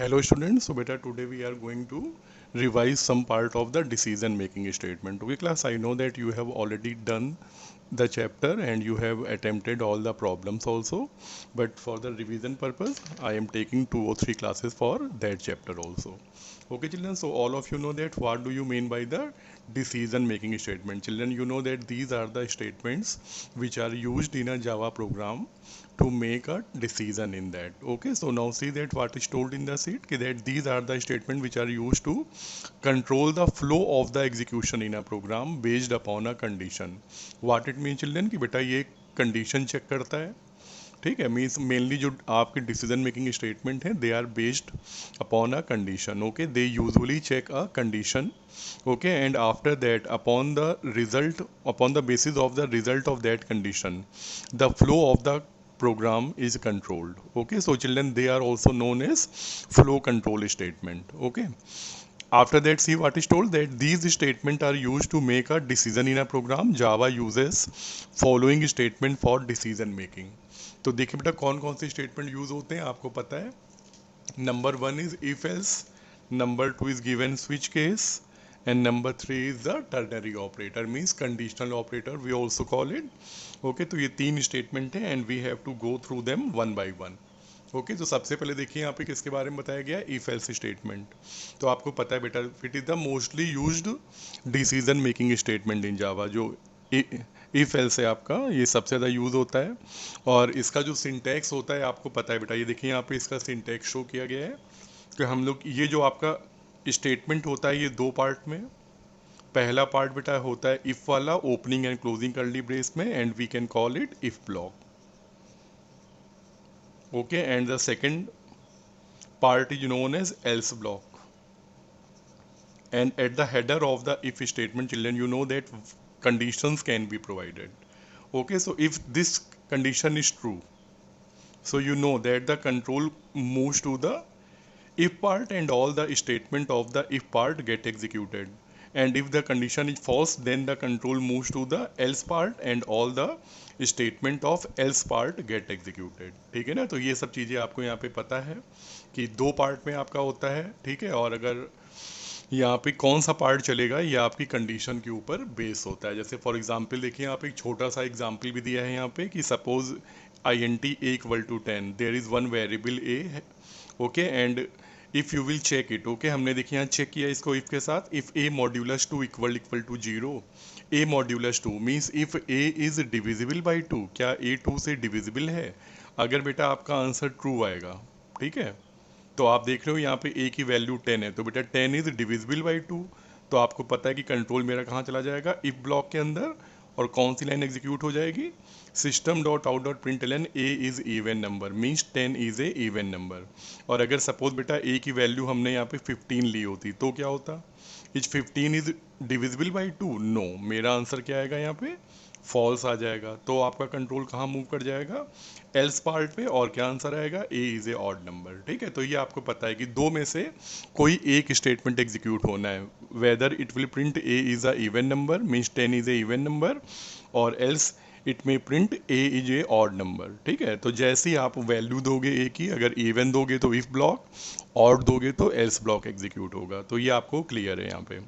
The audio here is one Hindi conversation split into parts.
Hello students, so beta today we are going to revise some part of the decision making statement. Okay class, I know that you have already done the chapter and you have attempted all the problems also, but for the revision purpose I am taking 2 or 3 classes for that chapter also. Okay children, so all of you know that what do you mean by the decision making statement. Children, you know that these are the statements which are used in a Java program to make a decision in that. Okay, so now see that what is told in the sheet, that these are the statements which are used to control the flow of the execution in a program based upon a condition. What it means children कि बेटा ये कंडीशन चेक करता है, ठीक है, मीन्स मेनली जो आपके डिसीजन मेकिंग स्टेटमेंट है they are based upon a condition. Okay, they usually check a condition. Okay, and after that upon the result, upon the basis of the result of that condition, the flow of the program is controlled. Okay, so children, they are also known as flow control statement. Okay, after that see what is told, that these statements are used to make a decision in a program. Java uses following statement for decision making. तो देखिए बेटा कौन कौन से स्टेटमेंट यूज होते हैं आपको पता है. Number 1 is if else, number 2 is given switch case, and number 3 is the ternary operator, means conditional operator we also call it. Okay, तो ये 3 स्टेटमेंट हैं and we have to go through them one by one. Okay, तो सबसे पहले देखिए यहाँ पे किसके बारे में बताया गया है, इफ एल्स स्टेटमेंट. तो आपको पता है बेटा it is the mostly used decision making statement in Java. जो इफ एल्स है आपका, ये सबसे ज़्यादा यूज़ होता है. और इसका जो सिंटैक्स होता है आपको पता है बेटा, ये देखिए यहाँ पे इसका सिंटैक्स शो किया गया है कि हम लोग ये जो आपका स्टेटमेंट होता है ये 2 पार्ट में. पहला पार्ट बेटा होता है इफ वाला, opening and closing curly brace में, and we can call it if block. Okay, and the second part is known as else block. And at the header of the if statement children, you know that conditions can be provided. Okay, so if this condition is true, so you know that the control moves to the if part and all the statement of the if part get executed. And if the condition is false, then the control moves to the else part and all the statement of else part get executed. ठीक है ना, तो ये सब चीज़ें आपको यहाँ पे पता है कि 2 पार्ट में आपका होता है. ठीक है, और अगर यहाँ पे कौन सा पार्ट चलेगा ये आपकी कंडीशन के ऊपर बेस होता है. जैसे फॉर एग्जांपल देखिए यहाँ पे एक छोटा सा एग्जांपल भी दिया है यहाँ पे कि suppose int a equal to 10, there is one variable a. Okay, and if you will check it. Okay, हमने देखिए यहाँ चेक किया इसको इफ़ के साथ. If a modulus 2 equal to 0, a modulus 2 means if a is divisible by 2, क्या a 2 से डिविजिबल है? अगर बेटा आपका आंसर ट्रू आएगा, ठीक है, तो आप देख रहे हो यहाँ पे a की वैल्यू 10 है, तो बेटा 10 इज़ डिविजिबल बाई 2, तो आपको पता है कि कंट्रोल मेरा कहाँ चला जाएगा, इफ ब्लॉक के अंदर. और कौन सी लाइन एग्जीक्यूट हो जाएगी, system dot out dot print L N a is even number, means 10 is a even number. और अगर सपोज बेटा a की वैल्यू हमने यहाँ पे 15 ली होती तो क्या होता, is 15 is divisible by 2? No, मेरा आंसर क्या आएगा यहाँ पे, फॉल्स आ जाएगा. तो आपका कंट्रोल कहाँ मूव कर जाएगा, एल्स पार्ट पे, और क्या आंसर आएगा, A is a odd number. ठीक है, तो ये आपको पता है कि 2 में से कोई एक स्टेटमेंट एग्जीक्यूट होना है, whether it will print A is a even number, means 10 is a even number, और एल्स इट में print A is a odd number. ठीक है, तो जैसे ही आप वैल्यू दोगे ए की, अगर इवन दोगे तो इफ ब्लॉक, ऑड दोगे तो एल्स ब्लॉक एग्जीक्यूट होगा. तो ये आपको क्लियर है यहाँ पे.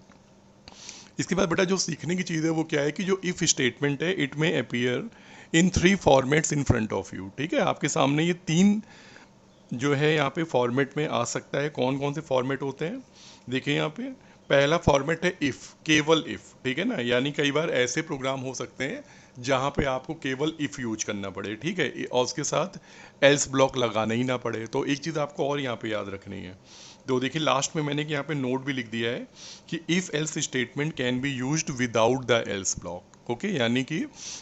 इसके बाद बेटा जो सीखने की चीज़ है वो क्या है कि जो इफ़ स्टेटमेंट है इट में appear in 3 formats in front of you. ठीक है, आपके सामने ये 3 जो है यहाँ पे फॉर्मेट में आ सकता है. कौन कौन से फॉर्मेट होते हैं देखिए यहाँ पे. पहला फॉर्मेट है इफ़, केवल इफ़. ठीक है ना, यानी कई बार ऐसे प्रोग्राम हो सकते हैं जहाँ पे आपको केवल इफ़ यूज करना पड़े. ठीक है, और उसके साथ एल्स ब्लॉक लगाना ही ना पड़े. तो एक चीज़ आपको और यहाँ पे याद रखनी है, तो देखिए लास्ट में मैंने यहाँ पे नोट भी लिख दिया है कि if else statement can be used without the else block. Okay, यानी कि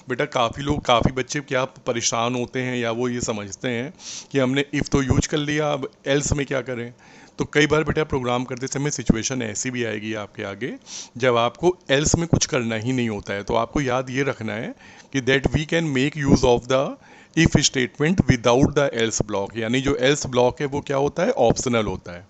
बेटा काफ़ी बच्चे क्या परेशान होते हैं या वो ये समझते हैं कि हमने इफ़ तो यूज कर लिया, अब एल्स में क्या करें. तो कई बार बेटा प्रोग्राम करते समय सिचुएशन ऐसी भी आएगी आपके आगे जब आपको एल्स में कुछ करना ही नहीं होता है. तो आपको याद ये रखना है कि that we can make use of the if statement without the else block. यानी जो एल्स ब्लॉक है वो क्या होता है, ऑप्शनल होता है.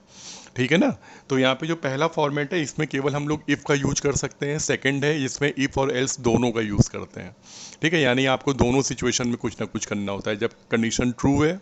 ठीक है ना। तो यहाँ पे जो पहला फॉर्मेट है इसमें केवल हम लोग इफ़ का यूज कर सकते हैं, सेकंड है इसमें इफ़ और एल्स दोनों का यूज़ करते हैं। ठीक है, यानी आपको दोनों सिचुएशन में कुछ ना कुछ करना होता है। जब कंडीशन ट्रू है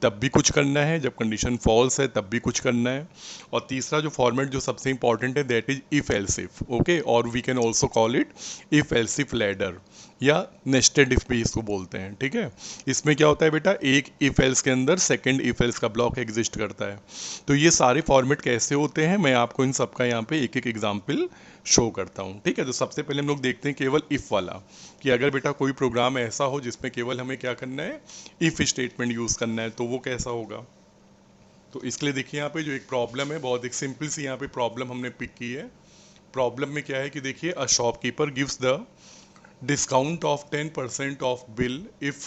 तब भी कुछ करना है, जब कंडीशन फॉल्स है तब भी कुछ करना है। और तीसरा जो फॉर्मेट जो सबसे इंपॉर्टेंट है that is if else if, okay, और we can also call it if else if ladder या नेस्टेड इफ भी इसको बोलते हैं। ठीक है, इसमें क्या होता है बेटा, एक इफ एल्स के अंदर सेकंड इफ एल्स का ब्लॉक एग्जिस्ट करता है। तो ये सारे फॉर्मेट कैसे होते हैं मैं आपको इन सबका यहाँ पे एक एक एग्जाम्पल शो करता हूँ। ठीक है, तो सबसे पहले हम लोग देखते हैं केवल इफ़ वाला, कि अगर बेटा कोई प्रोग्राम ऐसा हो जिसमें केवल हमें क्या करना है, इफ़ स्टेटमेंट यूज़ करना है, तो वो कैसा होगा। तो इसके लिए देखिए यहाँ पे जो एक प्रॉब्लम है, बहुत एक सिंपल सी यहाँ पे प्रॉब्लम हमने पिक की है। प्रॉब्लम में क्या है कि देखिए, a shopkeeper gives the discount of 10% of bill if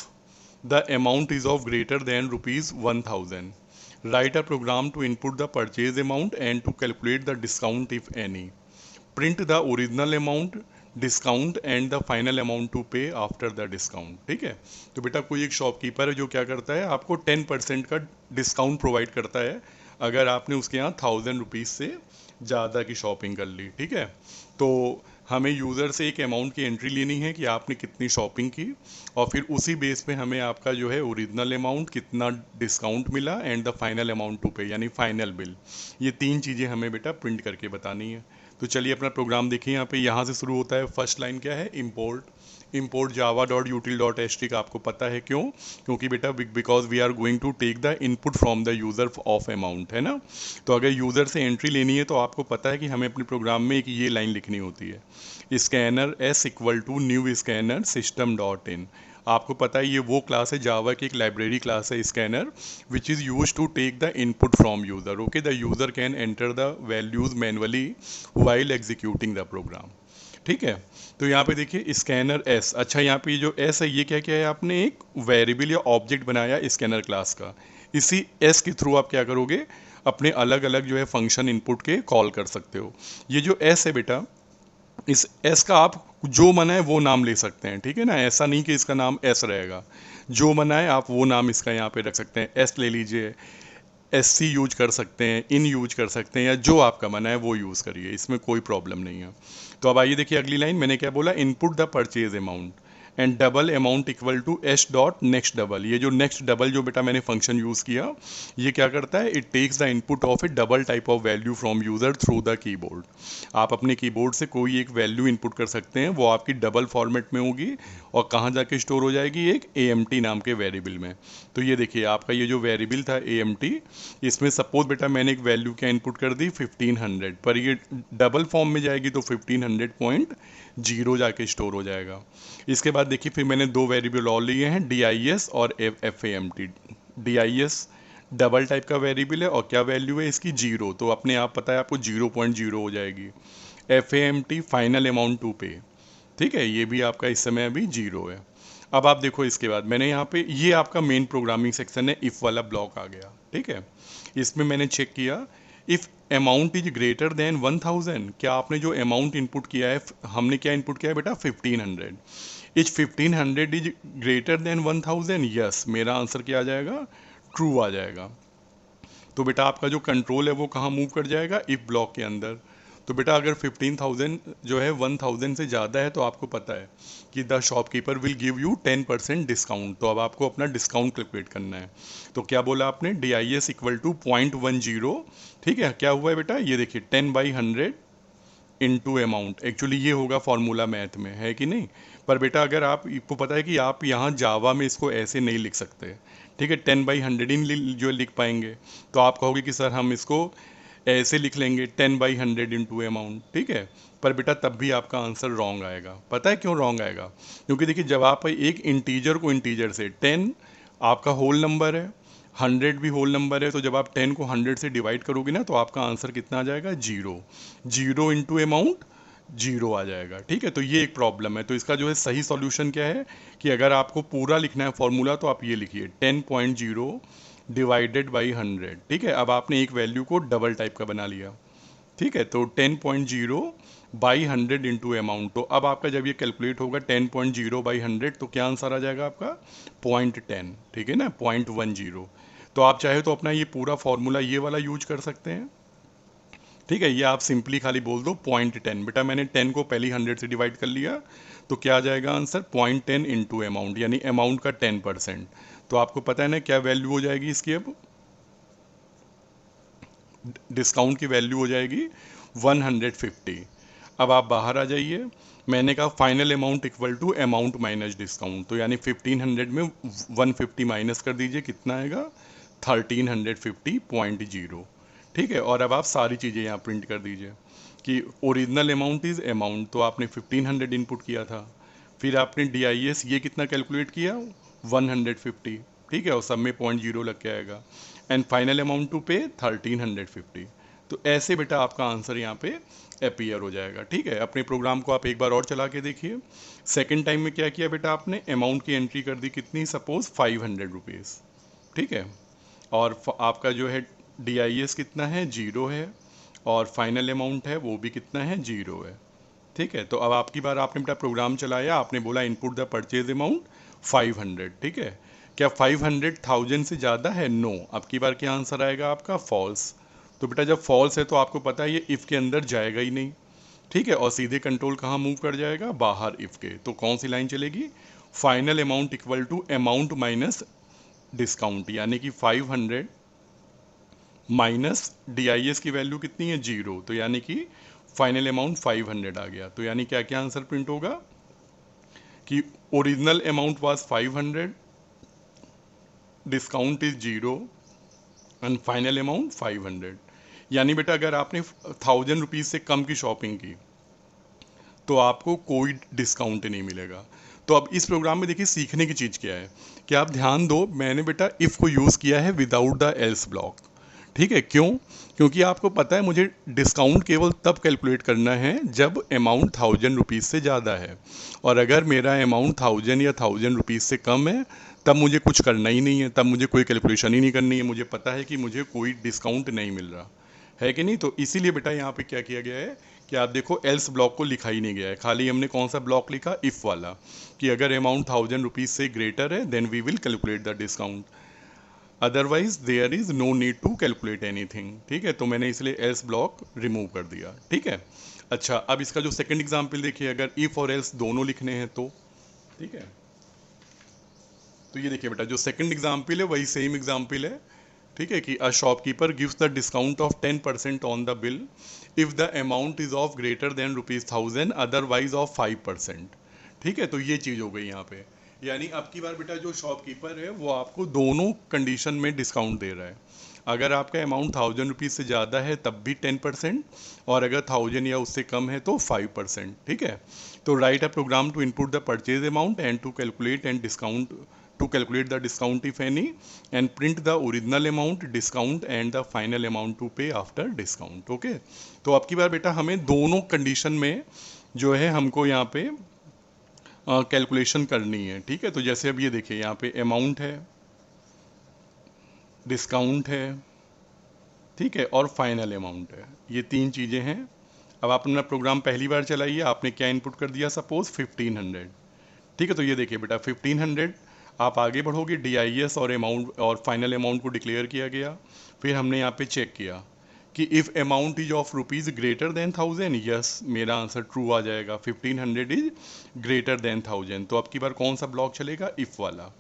the amount is of greater than rupees 1000. Write a program to input the purchase amount and to calculate the discount if any. Print the original amount, discount and the final amount to pay after the discount. ठीक है, तो बेटा कोई एक शॉपकीपर है जो क्या करता है, आपको 10% का डिस्काउंट प्रोवाइड करता है अगर आपने उसके यहाँ 1000 रुपीज़ से ज़्यादा की शॉपिंग कर ली। ठीक है, तो हमें यूज़र से एक अमाउंट की एंट्री लेनी है कि आपने कितनी शॉपिंग की, और फिर उसी बेस पे हमें आपका जो है ओरिजिनल अमाउंट, कितना डिस्काउंट मिला and the final amount to pay यानी फाइनल बिल, ये तीन चीज़ें हमें बेटा प्रिंट करके बतानी है। तो चलिए अपना प्रोग्राम देखिए, यहाँ पे यहाँ से शुरू होता है। फर्स्ट लाइन क्या है, import Java dot util dot H T का आपको पता है क्यों, क्योंकि बेटा because we are going to take the input from the user of amount, है ना। तो अगर यूज़र से एंट्री लेनी है तो आपको पता है कि हमें अपने प्रोग्राम में एक ये लाइन लिखनी होती है, scanner S equal to new scanner system dot in. आपको पता है ये वो क्लास है, जावा की एक लाइब्रेरी क्लास है scanner, which is use to take the input from user. Okay, the user can enter the values manually while executing the program. ठीक है, तो यहाँ पे देखिए स्कैनर एस। अच्छा, यहाँ पे जो एस है ये क्या क्या है, आपने एक वेरिएबल या ऑब्जेक्ट बनाया स्कैनर क्लास का। इसी एस के थ्रू आप क्या करोगे, अपने अलग अलग जो है फंक्शन इनपुट के कॉल कर सकते हो। ये जो एस है बेटा, इस एस का आप जो मना है वो नाम ले सकते हैं। ठीक है ना, ऐसा नहीं कि इसका नाम एस रहेगा, जो मना है आप वो नाम इसका यहाँ पे रख सकते हैं। एस ले लीजिए, एस सी यूज कर सकते हैं, इन यूज कर सकते हैं, या जो आपका मना है वो यूज़ करिए, इसमें कोई प्रॉब्लम नहीं है। तो अब आइए देखिए अगली लाइन, मैंने क्या बोला, input the purchase amount and double amount equal to S dot next double. ये जो नेक्स्ट डबल जो बेटा मैंने फंक्शन यूज़ किया, ये क्या करता है, it takes the input of a double type of value from user through the keyboard. आप अपने कीबोर्ड से कोई एक वैल्यू इनपुट कर सकते हैं, वो आपकी डबल फॉर्मेट में होगी और कहाँ जाके स्टोर हो जाएगी, एक AMT नाम के वेरिएबल में। तो ये देखिए आपका ये जो वेरिएबल था AMT, इसमें सपोज बेटा मैंने एक वैल्यू क्या इनपुट कर दी 1500, पर ये डबल फॉर्म में जाएगी तो 1500.0 जाके स्टोर हो जाएगा। इसके बाद देखिए फिर मैंने दो वेरिएबल और लिए हैं, DIS और FAMT। DIS डबल टाइप का वेरिएबल है और क्या वैल्यू है इसकी, 0, तो अपने आप पता है आपको 0.0 हो जाएगी। FAMT फाइनल अमाउंट टू पे, ठीक है, ये भी आपका इस समय अभी 0 है। अब आप देखो इसके बाद मैंने यहाँ पे, ये आपका मेन प्रोग्रामिंग सेक्शन है, इफ़ वाला ब्लॉक आ गया। ठीक है, इसमें मैंने चेक किया, if amount is greater than 1000, क्या आपने जो अमाउंट इनपुट किया है, हमने क्या इनपुट किया है बेटा 1500, is 1500 is greater than 1000, yes, मेरा आंसर क्या आ जाएगा, ट्रू आ जाएगा। तो बेटा आपका जो कंट्रोल है वो कहाँ मूव कर जाएगा, इफ ब्लॉक के अंदर। तो बेटा अगर 15,000 जो है 1000 से ज़्यादा है तो आपको पता है कि the shopkeeper will give you 10% discount. तो अब आपको अपना डिस्काउंट कैलकुलेट करना है। तो क्या बोला आपने, DIS इक्वल टू 0.10। ठीक है, क्या हुआ है बेटा, ये देखिए 10/100 इनटू अमाउंट, एक्चुअली ये होगा फॉर्मूला मैथ में, है कि नहीं। पर बेटा अगर आपको पता है कि आप यहाँ जावा में इसको ऐसे नहीं लिख सकते। ठीक है, 10/100 इन जो लिख पाएंगे, तो आप कहोगे कि सर हम इसको ऐसे लिख लेंगे 10/100 इंटू अमाउंट। ठीक है, पर बेटा तब भी आपका आंसर रॉन्ग आएगा। पता है क्यों रॉन्ग आएगा, क्योंकि देखिए जब आप एक इंटीजर को इंटीजर से, 10 आपका होल नंबर है, 100 भी होल नंबर है, तो जब आप 10 को 100 से डिवाइड करोगे ना तो आपका आंसर कितना आ जाएगा, 0। 0 इंटू अमाउंट 0 आ जाएगा। ठीक है, तो ये एक प्रॉब्लम है। तो इसका जो है सही सॉल्यूशन क्या है कि अगर आपको पूरा लिखना है फॉर्मूला तो आप ये लिखिए 10.0 डिवाइडेड बाई 100। ठीक है, अब आपने एक वैल्यू को डबल टाइप का बना लिया। ठीक है, तो 10.0 बाई 100 इंटू अमाउंट। तो अब आपका जब ये कैलकुलेट होगा 10.0 बाई 100 तो क्या आंसर आ जाएगा आपका, 0.10। ठीक है ना, 0.10। तो आप चाहे तो अपना ये पूरा फॉर्मूला ये वाला यूज कर सकते हैं। ठीक है, ये आप सिंपली खाली बोल दो 0.10। बेटा मैंने 10 को पहले 100 से डिवाइड कर लिया, तो क्या आ जाएगा आंसर 0.10 इंटू अमाउंट, यानी अमाउंट का 10%। तो आपको पता है ना क्या वैल्यू हो जाएगी इसकी, अब डिस्काउंट की वैल्यू हो जाएगी 150। अब आप बाहर आ जाइए, मैंने कहा final amount equal to amount minus discount, तो यानी 1500 में 150 माइनस कर दीजिए, कितना आएगा 1350.0। ठीक है, और अब आप सारी चीज़ें यहाँ प्रिंट कर दीजिए कि ओरिजिनल अमाउंट इज़ अमाउंट, तो आपने 1500 इनपुट किया था, फिर आपने DIS ये कितना कैलकुलेट किया 150। ठीक है, और सब में 0.0 लग के आएगा, एंड फाइनल अमाउंट टू पे 1350। तो ऐसे बेटा आपका आंसर यहाँ पे अपीयर हो जाएगा। ठीक है, अपने प्रोग्राम को आप एक बार और चला के देखिए। सेकेंड टाइम में क्या किया बेटा आपने, अमाउंट की एंट्री कर दी कितनी, सपोज 500 रुपीज़। ठीक है, और आपका जो है DIS कितना है 0 है, और फाइनल अमाउंट है वो भी कितना है 0 है। ठीक है, तो अब आपकी बार आपने बेटा प्रोग्राम चलाया, आपने बोला इनपुट द परचेज अमाउंट 500। ठीक है, क्या 500,000 से ज़्यादा है, नो। अब की बार क्या आंसर आएगा आपका, फॉल्स। तो बेटा जब फॉल्स है तो आपको पता है ये इफ़ के अंदर जाएगा ही नहीं। ठीक है, और सीधे कंट्रोल कहाँ मूव कर जाएगा, बाहर इफ़ के। तो कौन सी लाइन चलेगी, final amount equal to amount minus discount, यानी कि 500 माइनस DIS की वैल्यू कितनी है 0, तो यानी कि फाइनल अमाउंट 500 आ गया। तो यानी क्या क्या आंसर प्रिंट होगा कि original amount was 500, discount is 0 and final amount 500। यानी बेटा अगर आपने 1000 रुपीज़ से कम की शॉपिंग की तो आपको कोई डिस्काउंट नहीं मिलेगा। तो अब इस प्रोग्राम में देखिए सीखने की चीज़ क्या है कि आप ध्यान दो, मैंने बेटा इफ़ को यूज़ किया है विदाउट द एल्स ब्लॉक। ठीक है, क्यों, क्योंकि आपको पता है मुझे डिस्काउंट केवल तब कैलकुलेट करना है जब अमाउंट 1000 रुपीज़ से ज़्यादा है, और अगर मेरा अमाउंट 1000 या 1000 रुपीज़ से कम है तब मुझे कुछ करना ही नहीं है, तब मुझे कोई कैलकुलेशन ही नहीं करनी है, मुझे पता है कि मुझे कोई डिस्काउंट नहीं मिल रहा है कि नहीं। तो इसीलिए बेटा यहाँ पे क्या किया गया है कि आप देखो एल्स ब्लॉक को लिखा ही नहीं गया है, खाली हमने कौन सा ब्लॉक लिखा, इफ़ वाला, कि अगर अमाउंट 1000 रुपीज़ से ग्रेटर है then we will calculate the discount, otherwise there is no need to calculate anything. ठीक है, तो मैंने इसलिए एल्स ब्लॉक रिमूव कर दिया। ठीक है, अच्छा अब इसका जो सेकंड एग्जाम्पल देखिए, अगर इफ और एल्स दोनों लिखने हैं तो, ठीक है, तो ये देखिए बेटा जो सेकंड एग्जाम्पल है वही सेम एग्जाम्पल है। ठीक है, कि a shopkeeper gives the discount of 10% on the bill if the amount is of greater than ₹1000, otherwise of 5%। ठीक है, तो ये चीज़ हो गई यहाँ पे, यानी अब की बार बेटा जो शॉपकीपर है वो आपको दोनों कंडीशन में डिस्काउंट दे रहा है। अगर आपका अमाउंट 1000 रुपीज़ से ज़्यादा है तब भी 10%, और अगर 1000 या उससे कम है तो 5%। ठीक है, तो write a program to input the purchase amount and to calculate and discount, to calculate the discount if any, and print the original amount, discount and the final amount to pay after discount। Okay, तो अब की बार बेटा हमें दोनों कंडीशन में जो है हमको यहाँ पे कैलकुलेशन करनी है। ठीक है, तो जैसे अब ये देखिए यहाँ पे अमाउंट है, डिस्काउंट है, ठीक है, और फाइनल अमाउंट है, ये तीन चीज़ें हैं। अब आप अपना प्रोग्राम पहली बार चलाइए, आपने क्या इनपुट कर दिया, सपोज 1500। ठीक है, तो ये देखिए बेटा 1500, आप आगे बढ़ोगे, DIS और अमाउंट और फाइनल अमाउंट को डिक्लेयर किया गया, फिर हमने यहाँ पे चेक किया कि if amount is of rupees greater than 1000, yes मेरा आंसर ट्रू आ जाएगा, 1500 इज ग्रेटर देन 1000। तो अब की बार कौन सा ब्लॉक चलेगा, इफ़ वाला,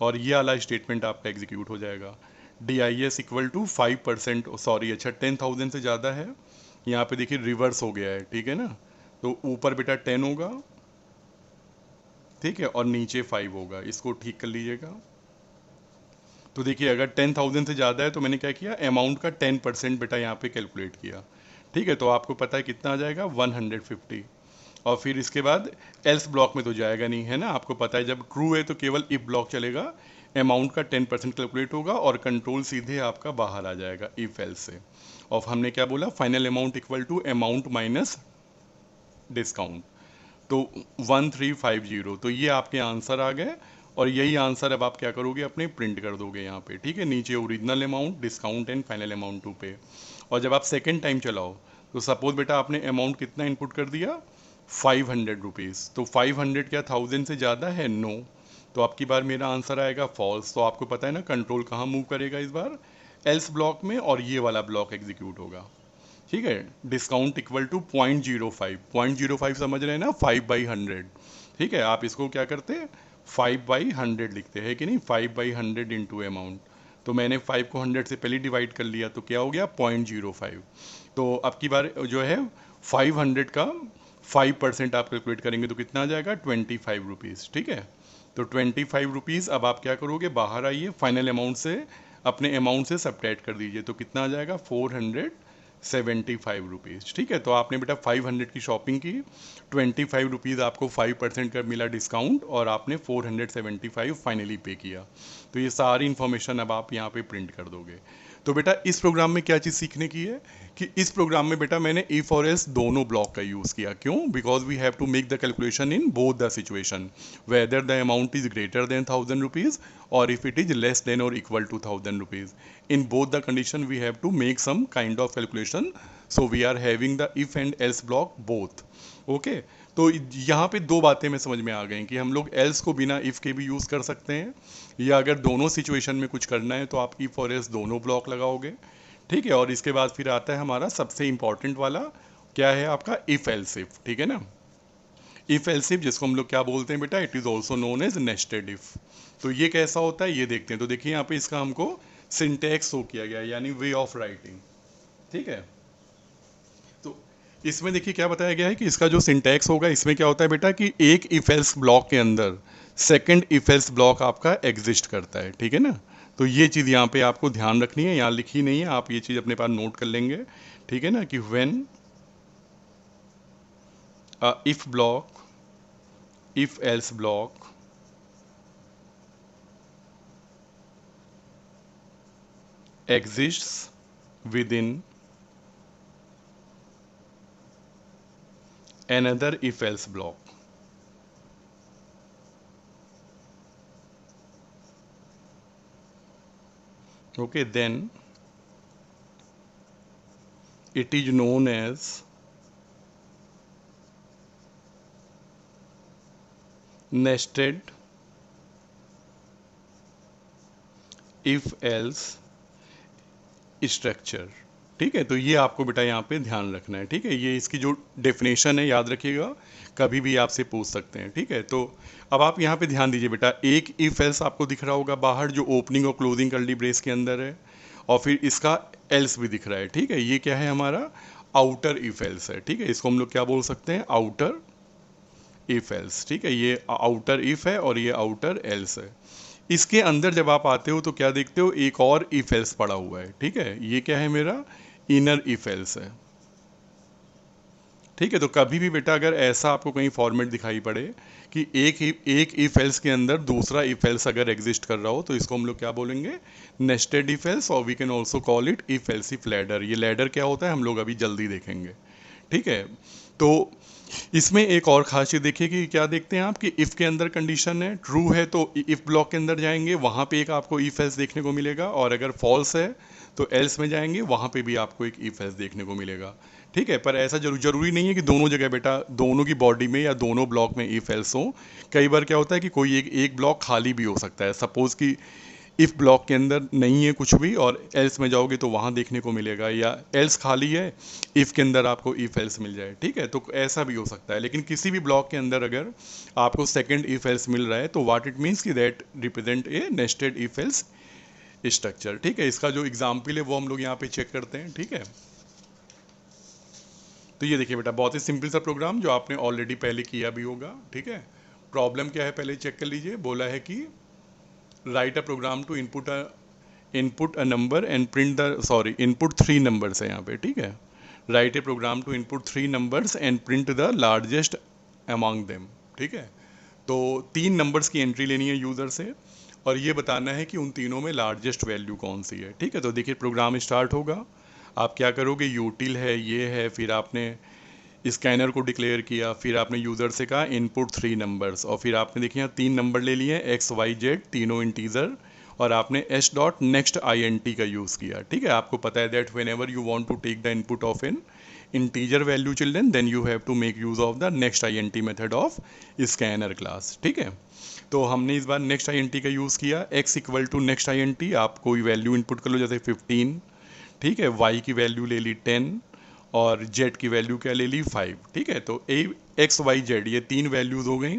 और ये वाला स्टेटमेंट आपका एग्जीक्यूट हो जाएगा। DIS इक्वल टू 5%, सॉरी अच्छा 10,000 से ज़्यादा है, यहाँ पे देखिए रिवर्स हो गया है। ठीक है ना, तो ऊपर बेटा 10 होगा, ठीक है, और नीचे 5 होगा, इसको ठीक कर लीजिएगा। तो देखिए अगर 10,000 से ज़्यादा है तो मैंने क्या किया, अमाउंट का 10% बेटा यहाँ पे कैलकुलेट किया। ठीक है, तो आपको पता है कितना आ जाएगा 150, और फिर इसके बाद एल्स ब्लॉक में तो जाएगा नहीं, है ना, आपको पता है जब ट्रू है तो केवल इफ ब्लॉक चलेगा, अमाउंट का 10% कैलकुलेट होगा और कंट्रोल सीधे आपका बाहर आ जाएगा इफ एल्स से। और हमने क्या बोला, final amount equal to amount minus discount, तो 1350। तो ये आपके आंसर आ गए, और यही आंसर अब आप क्या करोगे, अपने प्रिंट कर दोगे यहाँ पे। ठीक है, नीचे original amount, discount and final amount to pay. और जब आप सेकेंड टाइम चलाओ तो सपोज बेटा आपने अमाउंट कितना इनपुट कर दिया, 500 रुपीज़, तो 500 क्या 1000 से ज़्यादा है, नो। तो आपकी बार मेरा आंसर आएगा फॉल्स। तो आपको पता है ना कंट्रोल कहाँ मूव करेगा इस बार, एल्स ब्लॉक में, और ये वाला ब्लॉक एग्जीक्यूट होगा। ठीक है, डिस्काउंट इक्वल टू 0.05, 0.05 समझ रहे हैं ना, 5/100। ठीक है, आप इसको क्या करते हैं, 5/100 लिखते हैं कि नहीं, 5/100 इंटू अमाउंट। तो मैंने 5 को 100 से पहले डिवाइड कर लिया, तो क्या हो गया 0.05। तो अब की बार जो है 500 का 5% आप कैलकुलेट करेंगे तो कितना आ जाएगा, 25 रुपीज़। ठीक है, तो 25 रुपीज़। अब आप क्या करोगे, बाहर आइए, फाइनल अमाउंट से अपने अमाउंट से सब्ट्रैक्ट कर दीजिए, तो कितना आ जाएगा 475 रुपीज़। ठीक है, तो आपने बेटा 500 की शॉपिंग की, 25 रुपीज़ आपको 5% का मिला डिस्काउंट, और आपने 475 फाइनली पे किया। तो ये सारी इन्फॉर्मेशन अब आप यहाँ पे प्रिंट कर दोगे। तो बेटा इस प्रोग्राम में क्या चीज़ सीखने की है कि इस प्रोग्राम में बेटा मैंने इफ और एल्स दोनों ब्लॉक का यूज़ किया। क्यों? Because we have to make the calculation in both the situation, whether the amount is greater than 1000 rupees और if it is less than और equal to 1000 rupees. In both the condition we have to make some kind of calculation, so we are having the if and else block both. Okay, तो यहाँ पे दो बातें में समझ में आ गई कि हम लोग एल्स को बिना इफ़ के भी यूज़ कर सकते हैं, या अगर दोनों सिचुएशन में कुछ करना है तो आप इफ और एल्स दोनों ब्लॉक लगाओगे। ठीक है, और इसके बाद फिर आता है हमारा सबसे इंपॉर्टेंट वाला, क्या है आपका इफ एल्स इफ। ठीक है ना, इफ एल्स इफ जिसको हम लोग क्या बोलते हैं बेटा, it is also known as nested if. तो ये कैसा होता है ये देखते हैं। तो देखिए यहाँ पे इसका हमको सिंटैक्स शो किया गया है, यानी वे ऑफ राइटिंग। ठीक है, तो इसमें देखिए क्या बताया गया है कि इसका जो सिंटैक्स होगा, इसमें क्या होता है बेटा कि एक इफ एल्स ब्लॉक के अंदर सेकंड इफ एल्स ब्लॉक आपका एग्जिस्ट करता है। ठीक है ना, तो ये चीज़ यहाँ पे आपको ध्यान रखनी है, यहाँ लिखी नहीं है, आप ये चीज़ अपने पास नोट कर लेंगे। ठीक है ना, कि when if block, if else block exists within another if else block, okay, then it is known as nested if else structure. ठीक है, तो ये आपको बेटा यहाँ पे ध्यान रखना है। ठीक है, ये इसकी जो डेफिनेशन है याद रखिएगा, कभी भी आपसे पूछ सकते हैं। ठीक है, तो अब आप यहाँ पे ध्यान दीजिए बेटा, एक इफ एल्स आपको दिख रहा होगा बाहर, जो ओपनिंग और क्लोजिंग कर्ली ब्रेस के अंदर है, और फिर इसका एल्स भी दिख रहा है। ठीक है, ये क्या है हमारा आउटर इफ एल्स है। ठीक है, इसको हम लोग क्या बोल सकते हैं, आउटर इफ एल्स। ठीक है, ये आउटर इफ है और ये आउटर एल्स है। इसके अंदर जब आप आते हो तो क्या देखते हो, एक और इफ एल्स पड़ा हुआ है। ठीक है, ये क्या है मेरा इनर इफ एल्स है। ठीक है, तो कभी भी बेटा अगर ऐसा आपको कहीं फॉर्मेट दिखाई पड़े कि एक इफ एल्स के अंदर दूसरा इफ एल्स अगर एग्जिस्ट कर रहा हो, तो इसको हम लोग क्या बोलेंगे, नेस्टेड इफ एल्स, और we can also call it if else if ladder. ये लैडर क्या होता है हम लोग अभी जल्दी देखेंगे। ठीक है, तो इसमें एक और खास चीज़ देखिए कि क्या देखते हैं आप कि इफ़ के अंदर कंडीशन है ट्रू है तो इफ़ ब्लॉक के अंदर जाएंगे, वहाँ पे एक आपको इफ एल्स देखने को मिलेगा, और अगर फॉल्स है तो एल्स में जाएंगे, वहाँ पे भी आपको एक इफ एल्स देखने को मिलेगा। ठीक है, पर ऐसा जरूरी नहीं है कि दोनों जगह बेटा दोनों की बॉडी में या दोनों ब्लॉक में इफ एल्स हो। कई बार क्या होता है कि कोई एक ब्लॉक खाली भी हो सकता है। सपोज कि इफ़ ब्लॉक के अंदर नहीं है कुछ भी और एल्स में जाओगे तो वहाँ देखने को मिलेगा, या एल्स खाली है इफ़ के अंदर आपको इफ़ एल्स मिल जाए। ठीक है, तो ऐसा भी हो सकता है। लेकिन किसी भी ब्लॉक के अंदर अगर आपको सेकंड इफ़ एल्स मिल रहा है तो व्हाट इट मीन्स कि that represent a nested if else structure. ठीक है, इसका जो एग्जाम्पल है वो हम लोग यहाँ पे चेक करते हैं। ठीक है, तो ये देखिए बेटा, बहुत ही सिंपल सा प्रोग्राम जो आपने ऑलरेडी पहले किया भी होगा। ठीक है, प्रॉब्लम क्या है पहले चेक कर लीजिए। बोला है कि write a program to input a number and print the, sorry, input 3 numbers है यहाँ पे। ठीक है, write a program to input 3 numbers and print the largest among them. ठीक है, तो 3 नंबर्स की एंट्री लेनी है यूज़र से, और ये बताना है कि उन तीनों में लार्जेस्ट वैल्यू कौन सी है। ठीक है, तो देखिए प्रोग्राम स्टार्ट होगा। आप क्या करोगे, यूटिल है, ये है, फिर आपने स्कैनर को डिक्लेयर किया, फिर आपने यूज़र से कहा इनपुट 3 नंबर्स, और फिर आपने देखिए 3 नंबर ले लिए एक्स वाई जेड, तीनों इंटीजर, और आपने S dot next I N T का यूज़ किया। ठीक है, आपको पता है that whenever you want to take the input of an integer value children, then you have to make use of the next I N T method of scanner class. ठीक है, तो हमने इस बार नेक्स्ट आई एन टी का यूज़ किया। X equal to next I N T, आप कोई वैल्यू इनपुट कर लो, जैसे 15। ठीक है, वाई की वैल्यू ले ली 10, और जेड की वैल्यू क्या ले ली 5, ठीक है। तो ए एक्स वाई जेड ये 3 वैल्यूज़ हो गई।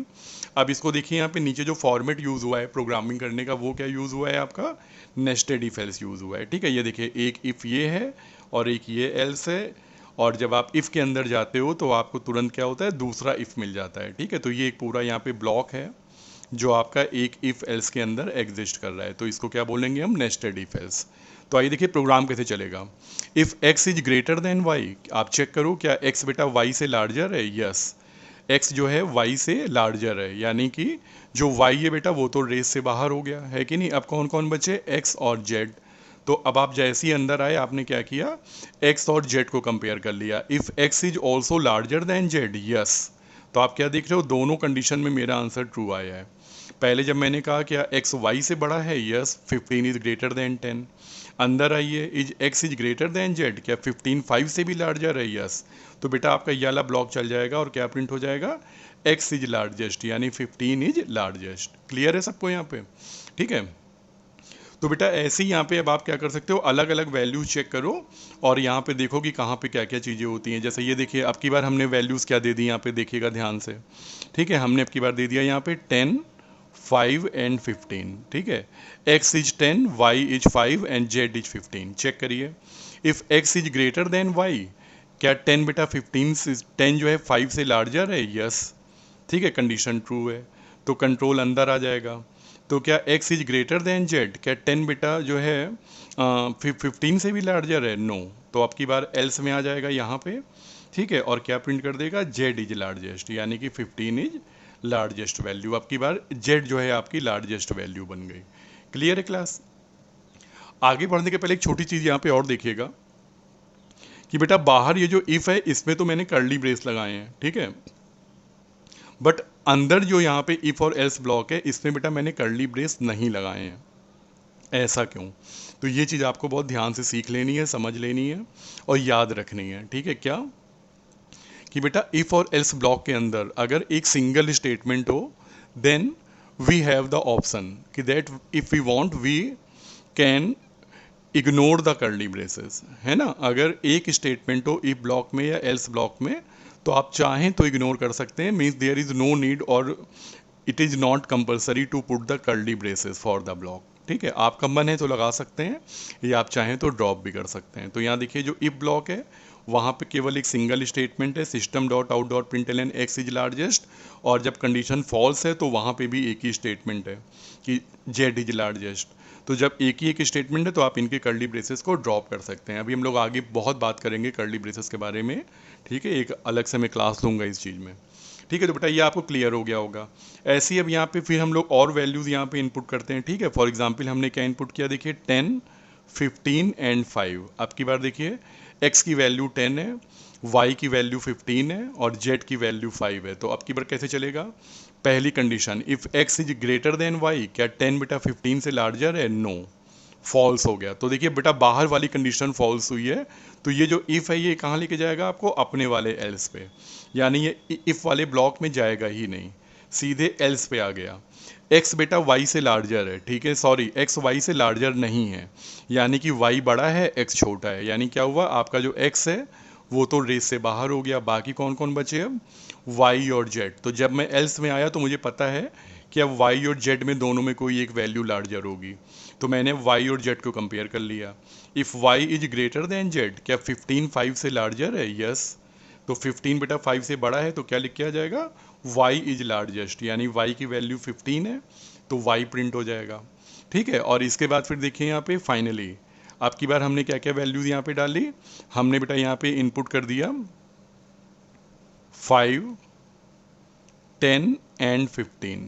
अब इसको देखिए यहाँ पे नीचे जो फॉर्मेट यूज़ हुआ है प्रोग्रामिंग करने का वो क्या यूज़ हुआ है आपका नेस्टेड इफ एल्स यूज़ हुआ है, ठीक है। ये देखिए एक इफ़ ये है और एक ये एल्स है, और जब आप इफ़ के अंदर जाते हो तो आपको तुरंत क्या होता है दूसरा इफ़ मिल जाता है, ठीक है। तो ये एक पूरा यहाँ पे ब्लॉक है जो आपका एक इफ़ एल्स के अंदर एग्जिस्ट कर रहा है, तो इसको क्या बोलेंगे हम नेस्टेड इफ एल्स। तो आइए देखिए प्रोग्राम कैसे चलेगा। If X is greater than Y, आप चेक करो क्या एक्स बेटा वाई से लार्जर है, यस एक्स जो है वाई से लार्जर है, यानी कि जो वाई है बेटा वो तो रेस से बाहर हो गया है कि नहीं। अब कौन कौन बचे एक्स और जेड। तो अब आप जैसे ही अंदर आए आपने क्या किया एक्स और जेड को कंपेयर कर लिया। If X is also larger than Z, yes. तो आप क्या देख रहे हो दोनों कंडीशन में मेरा आंसर ट्रू आया है। पहले जब मैंने कहा क्या एक्स वाई से बड़ा है, यस 15 इज ग्रेटर देन 10। अंदर आइए is x is greater than Z, क्या 15 5 से भी लार्जर है, यस। तो बेटा आपका ये वाला ब्लॉक चल जाएगा और क्या प्रिंट हो जाएगा एक्स इज लार्जेस्ट, यानी 15 इज लार्जेस्ट। क्लियर है सबको यहाँ पे, ठीक है। तो बेटा ऐसे ही यहाँ पे अब आप क्या कर सकते हो अलग अलग वैल्यूज चेक करो और यहाँ पे देखो कि कहाँ पे क्या क्या चीज़ें होती हैं। जैसे ये देखिए अब की बार हमने वैल्यूज़ क्या दे दी यहाँ पे देखिएगा ध्यान से, ठीक है। हमने अब की बार दे दिया यहाँ पे 10 5 एंड 15, ठीक है। x is 10 y is 5 and z is 15। Check करिए if x is greater than y, क्या 10 बेटा 15 से 10 जो है 5 से लार्जर है, यस, ठीक है, कंडीशन ट्रू है तो कंट्रोल अंदर आ जाएगा। तो क्या x is greater then z, क्या 10 बेटा जो है 15 से भी लार्जर है, नो। तो आपकी बार एल्स में आ जाएगा यहाँ पे, ठीक है, और क्या प्रिंट कर देगा z इज लार्जेस्ट, यानी कि 15 इज लार्जेस्ट वैल्यू। आपकी बार z जो है आपकी लार्जेस्ट वैल्यू बन गई। क्लियर है क्लास। आगे बढ़ने के पहले एक छोटी चीज़ यहाँ पे और देखिएगा कि बेटा बाहर ये जो इफ़ है इसमें तो मैंने कर्ली ब्रेस लगाए हैं, ठीक है, बट अंदर जो यहाँ पे इफ़ और एल्स ब्लॉक है इसमें बेटा मैंने कर्ली ब्रेस नहीं लगाए हैं। ऐसा क्यों? तो ये चीज़ आपको बहुत ध्यान से सीख लेनी है, समझ लेनी है और याद रखनी है, ठीक है। क्या कि बेटा इफ़ और एल्स ब्लॉक के अंदर अगर एक सिंगल स्टेटमेंट हो then we have the option कि that if we want we can ignore the curly braces, है ना। अगर एक स्टेटमेंट हो इफ ब्लॉक में या एल्स ब्लॉक में तो आप चाहें तो इग्नोर कर सकते हैं, means there is no need और it is not compulsory to put the curly braces for the block, ठीक है। आपका मन है तो लगा सकते हैं या आप चाहें तो ड्रॉप भी कर सकते हैं। तो यहाँ देखिए जो इफ ब्लॉक है वहाँ पे केवल एक सिंगल स्टेटमेंट है system dot out dot println x is largest, और जब कंडीशन फॉल्स है तो वहाँ पे भी एक ही स्टेटमेंट है कि जेड इज लार्जेस्ट। तो जब एक ही एक स्टेटमेंट है तो आप इनके कर्ली ब्रेसेस को ड्रॉप कर सकते हैं। अभी हम लोग आगे बहुत बात करेंगे कर्ली ब्रेसेस के बारे में, ठीक है, एक अलग से मैं क्लास लूँगा इस चीज़ में, ठीक है। तो बेटा ये आपको क्लियर हो गया होगा। ऐसे ही अब यहाँ पे फिर हम लोग और वैल्यूज़ यहाँ पे इनपुट करते हैं, ठीक है। फॉर एग्जांपल हमने क्या इनपुट किया देखिए 10 15 एंड 5। अब की बार देखिए x की वैल्यू 10 है, y की वैल्यू 15 है और z की वैल्यू 5 है। तो अब की बार कैसे चलेगा, पहली condition if x is greater than y, क्या 10 बेटा 15 से लार्जर है, नो, फॉल्स हो गया। तो देखिए बेटा बाहर वाली कंडीशन फॉल्स हुई है तो ये जो इफ़ है ये कहाँ लेके जाएगा आपको अपने वाले एल्स पे, यानी ये इफ़ वाले ब्लॉक में जाएगा ही नहीं, सीधे एल्स पे आ गया। एक्स बेटा वाई से लार्जर है, ठीक है, सॉरी एक्स वाई से लार्जर नहीं है, यानी कि वाई बड़ा है एक्स छोटा है, यानी क्या हुआ आपका जो एक्स है वो तो रेस से बाहर हो गया। बाकी कौन कौन बचे अब वाई और जेड। तो जब मैं एल्स में आया तो मुझे पता है कि अब वाई और जेड में दोनों में कोई एक वैल्यू लार्जर होगी, तो मैंने वाई और जेड को कंपेयर कर लिया। If Y is greater than Z, क्या 15 5 से लार्जर है, यस। तो 15 बेटा 5 से बड़ा है तो क्या लिख के आ जाएगा y इज लार्जेस्ट, यानी y की वैल्यू 15 है तो y प्रिंट हो जाएगा, ठीक है। और इसके बाद फिर देखिए यहाँ पे फाइनली अब की बार हमने क्या क्या वैल्यूज़ यहाँ पे डाली, हमने बेटा यहाँ पे इनपुट कर दिया 5 10 एंड 15,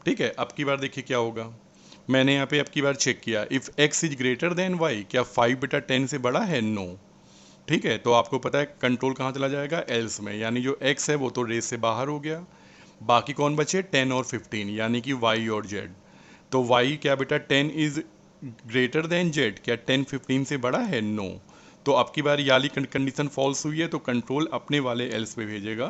ठीक है। अब की बार देखिए क्या होगा, मैंने यहाँ पे अब की बार चेक किया if x is greater than y, क्या 5 बेटा 10 से बड़ा है, नो, ठीक है। तो आपको पता है कंट्रोल कहाँ चला जाएगा एल्स में, यानी जो x है वो तो रेस से बाहर हो गया। बाकी कौन बचे 10 और 15, यानी कि y और z। तो y क्या बेटा 10 इज ग्रेटर देन z, क्या 10 15 से बड़ा है, नो। तो अब की बार याली कंडीशन फॉल्स हुई है तो कंट्रोल अपने वाले एल्स पे भेजेगा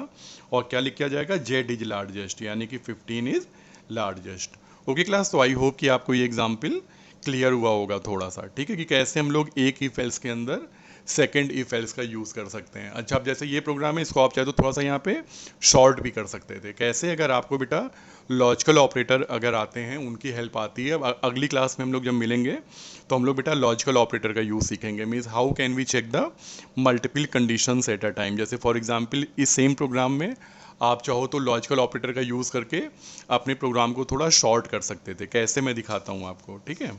और क्या लिख किया जाएगा z इज लार्जेस्ट, यानी कि 15 इज लार्जेस्ट। ओके क्लास, तो आई होप कि आपको ये एग्जाम्पल क्लियर हुआ होगा थोड़ा सा, ठीक है, कि कैसे हम लोग एक ही फेल्स के अंदर सेकंड इफ एल्स का यूज़ कर सकते हैं। अच्छा, अब जैसे ये प्रोग्राम है, इसको आप चाहे तो थोड़ा सा यहाँ पे शॉर्ट भी कर सकते थे। कैसे? अगर आपको बेटा लॉजिकल ऑपरेटर अगर आते हैं, उनकी हेल्प आती है। अब अगली क्लास में हम लोग जब मिलेंगे तो हम लोग बेटा लॉजिकल ऑपरेटर का यूज़ सीखेंगे। Means how can we check the multiple conditions at a time. जैसे फॉर एग्जाम्पल इस सेम प्रोग्राम में आप चाहो तो लॉजिकल ऑपरेटर का यूज़ करके अपने प्रोग्राम को थोड़ा शॉर्ट कर सकते थे। कैसे, मैं दिखाता हूँ आपको, ठीक है।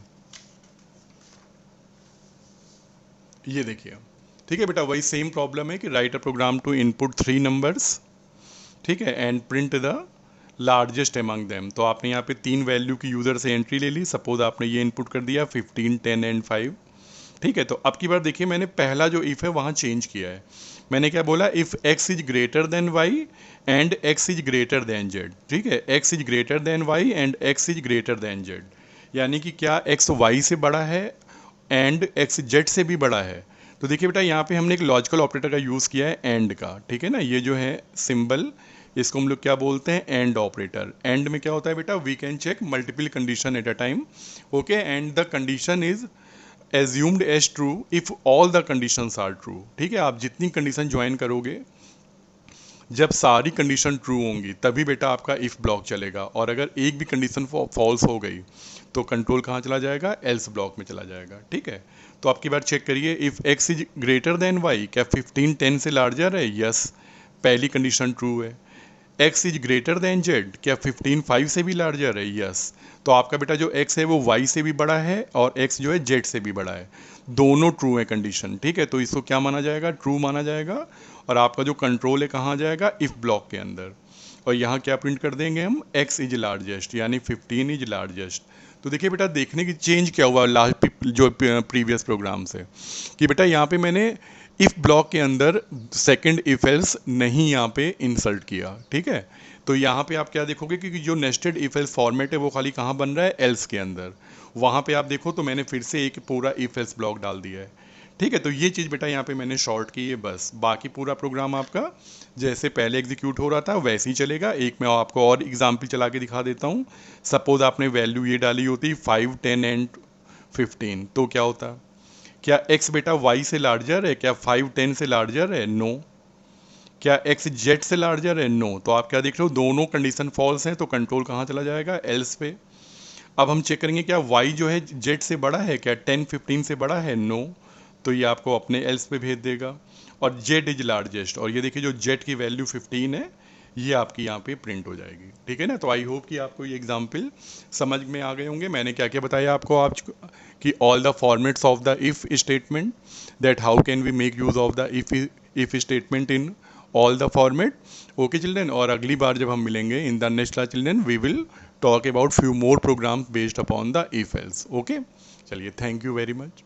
ये देखिए, ठीक है बेटा, वही सेम प्रॉब्लम है कि write a program to input 3 numbers, ठीक है, and print the largest among them. तो आपने यहाँ पे 3 वैल्यू की यूज़र से एंट्री ले ली। सपोज आपने ये इनपुट कर दिया 15, 10 एंड 5, ठीक है। तो अब की बार देखिए, मैंने पहला जो इफ़ है वहाँ चेंज किया है। मैंने क्या बोला? If X is greater than Y and X is greater than Z, ठीक है। X is greater than Y and X is greater than Z, यानी कि क्या एक्स वाई से बड़ा है एंड एक्स जेड से भी बड़ा है। तो देखिए बेटा, यहाँ पे हमने एक लॉजिकल ऑपरेटर का यूज़ किया है, एंड का, ठीक है ना। ये जो है सिंबल, इसको हम लोग क्या बोलते हैं? And operator. एंड में क्या होता है बेटा? We can check multiple condition at a time, okay, and the condition is assumed as true if all the conditions are true, ठीक है। आप जितनी कंडीशन ज्वाइन करोगे, जब सारी कंडीशन ट्रू होंगी तभी बेटा आपका इफ़ ब्लॉक चलेगा। और अगर एक भी कंडीशन फॉल्स हो गई तो कंट्रोल कहाँ चला जाएगा? एल्स ब्लॉक में चला जाएगा, ठीक है। तो आपकी बार चेक करिए, if X is greater than Y, क्या 15 10 से लार्जर है? यस, पहली कंडीशन ट्रू है। X is greater than Z, क्या 15 5 से भी लार्जर है? यस। तो आपका बेटा जो एक्स है वो वाई से भी बड़ा है और एक्स जो है जेड से भी बड़ा है, दोनों ट्रू है कंडीशन, ठीक है। तो इसको क्या माना जाएगा? ट्रू माना जाएगा। और आपका जो कंट्रोल है कहाँ जाएगा? इफ़ ब्लॉक के अंदर। और यहाँ क्या प्रिंट कर देंगे हम? एक्स इज लार्जेस्ट, यानी 15 इज लार्जेस्ट। तो देखिए बेटा, देखने की चेंज क्या हुआ लास्ट जो प्रीवियस प्रोग्राम से, कि बेटा यहाँ पे मैंने इफ़ ब्लॉक के अंदर सेकंड इफ एल्स नहीं यहाँ पे इंसर्ट किया, ठीक है। तो यहाँ पे आप क्या देखोगे कि जो नेस्टेड इफ एल्स फॉर्मेट है वो खाली कहाँ बन रहा है? एल्स के अंदर। वहाँ पे आप देखो तो मैंने फिर से एक पूरा इफ एल्स ब्लॉक डाल दिया है, ठीक है। तो ये चीज़ बेटा यहाँ पे मैंने शॉर्ट की है बस। बाकी पूरा प्रोग्राम आपका जैसे पहले एग्जीक्यूट हो रहा था वैसे ही चलेगा। एक मैं आपको और एग्जाम्पल चला के दिखा देता हूँ। सपोज आपने वैल्यू ये डाली होती 5, 10 एंड 15, तो क्या होता? क्या x बेटा y से लार्जर है? क्या 5 10 से लार्जर है? नो। क्या x z से लार्जर है? नो। तो आप क्या देख रहे हो? दोनों कंडीशन फॉल्स हैं, तो कंट्रोल कहाँ चला जाएगा? एल्स पे। अब हम चेक करेंगे क्या y जो है z से बड़ा है? क्या 10 15 से बड़ा है? नो। तो ये आपको अपने एल्स पे भेज देगा। और z इज लार्जेस्ट, और ये देखिए जो z की वैल्यू 15 है ये आपकी यहाँ पे प्रिंट हो जाएगी, ठीक है ना। तो आई होप कि आपको ये एग्जाम्पल समझ में आ गए होंगे। मैंने क्या क्या बताया आपको आज कि all the formats of the if statement, that how can we make use of the if statement in all the format, okay children. और अगली बार जब हम मिलेंगे in the next class children, we will talk about few more programs based upon the if else, okay. चलिए, थैंक यू वेरी मच।